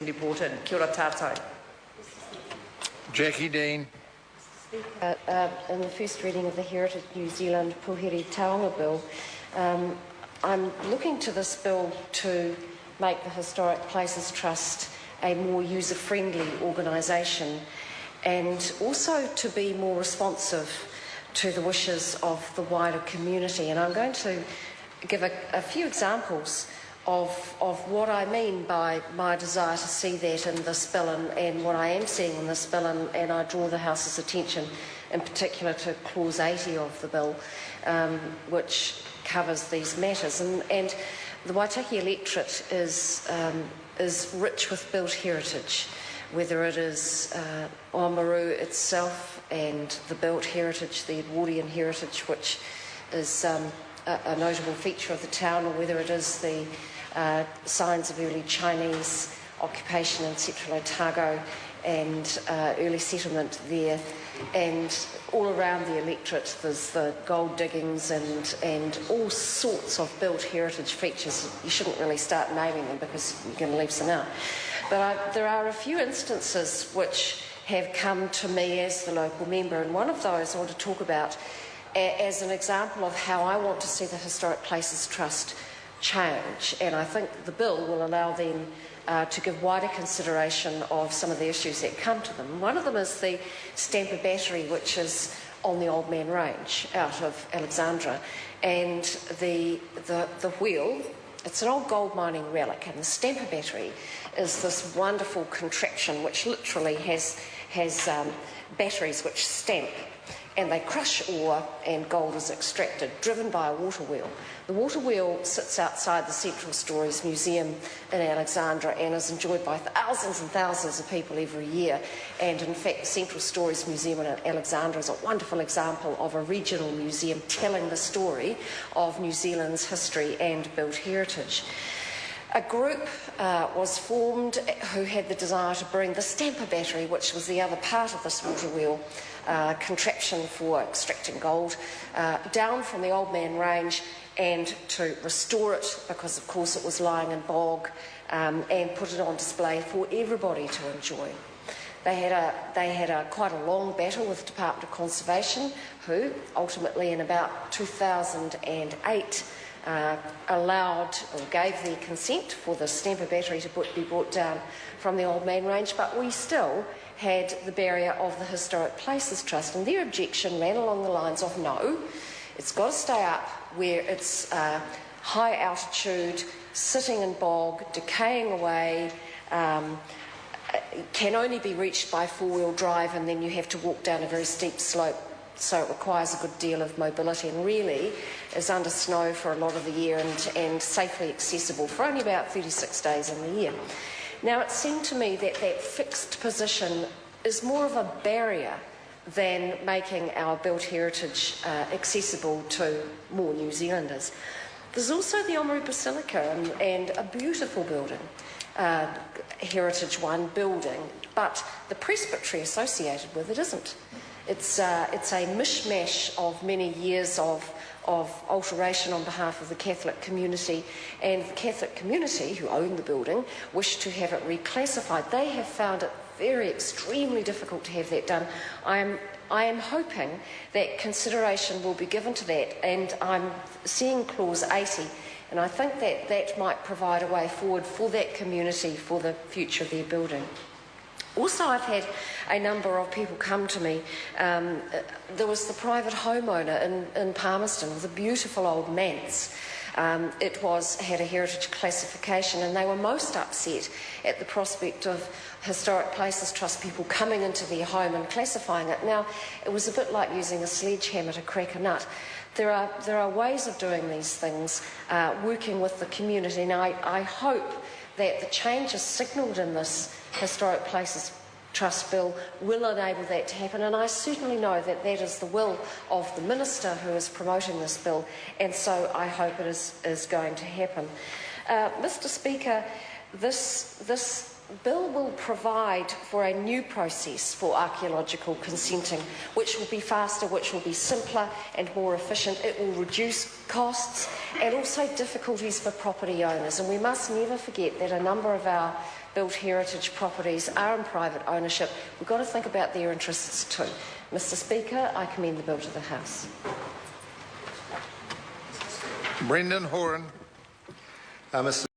Reported. Kia ora tātou. Jackie Dean. In the first reading of the Heritage New Zealand Pouhere Taonga Bill, I'm looking to this bill to make the Historic Places Trust a more user-friendly organisation and also to be more responsive to the wishes of the wider community. And I'm going to give a few examples of what I mean by my desire to see that in this bill and what I am seeing in this bill, and I draw the House's attention in particular to Clause 80 of the bill, which covers these matters. And the Waitaki electorate is rich with built heritage, whether it is Oamaru itself and the built heritage, the Edwardian heritage, which is a notable feature of the town, or whether it is the signs of early Chinese occupation in central Otago and early settlement there. And all around the electorate there's the gold diggings and all sorts of built heritage features. You shouldn't really start naming them because you're going to leave some out. But there are a few instances which have come to me as the local member, and one of those I want to talk about as an example of how I want to see the Historic Places Trust change, and I think the bill will allow them to give wider consideration of some of the issues that come to them. One of them is the Stamper Battery, which is on the Old Man Range out of Alexandra, and the wheel. It's an old gold mining relic, and the Stamper Battery is this wonderful contraption which literally has batteries which stamp, and they crush ore and gold is extracted, driven by a water wheel. The water wheel sits outside the Central Stories Museum in Alexandra and is enjoyed by thousands and thousands of people every year. And in fact, the Central Stories Museum in Alexandra is a wonderful example of a regional museum telling the story of New Zealand's history and built heritage. A group was formed who had the desire to bring the Stamper Battery, which was the other part of this water wheel contraption for extracting gold, down from the Old Man Range and to restore it, because of course it was lying in bog, and put it on display for everybody to enjoy. They had quite a long battle with the Department of Conservation, who ultimately in about 2008 allowed or gave the consent for the Stamper Battery to be brought down from the Old Man Range, but we still had the barrier of the Historic Places Trust, and their objection ran along the lines of no, it's got to stay up where it's high altitude, sitting in bog, decaying away, can only be reached by four-wheel drive, and then you have to walk down a very steep slope, so it requires a good deal of mobility, and really is under snow for a lot of the year and safely accessible for only about 36 days in the year. Now, it seemed to me that that fixed position is more of a barrier than making our built heritage accessible to more New Zealanders. There's also the Oamaru Basilica and a beautiful building, heritage one building, but the presbytery associated with it isn't. It's a mishmash of many years of alteration on behalf of the Catholic community, and the Catholic community who own the building wish to have it reclassified. They have found it extremely difficult to have that done. I am hoping that consideration will be given to that, and I'm seeing Clause 80, and I think that might provide a way forward for that community for the future of their building. Also, I've had a number of people come to me. There was the private homeowner in Palmerston with a beautiful old manse. It had a heritage classification, and they were most upset at the prospect of Historic Places Trust people coming into their home and classifying it. Now, it was a bit like using a sledgehammer to crack a nut. There are ways of doing these things, working with the community, and I hope that the changes signalled in this Historic Places Trust Bill will enable that to happen, and I certainly know that that is the will of the Minister who is promoting this bill, and so I hope it is going to happen. Mr Speaker, this bill will provide for a new process for archaeological consenting, which will be faster, which will be simpler and more efficient. It will reduce costs and also difficulties for property owners, and we must never forget that a number of our built heritage properties are in private ownership, we've got to think about their interests too. Mr Speaker, I commend the bill to the House. Brendan Horan. Mr.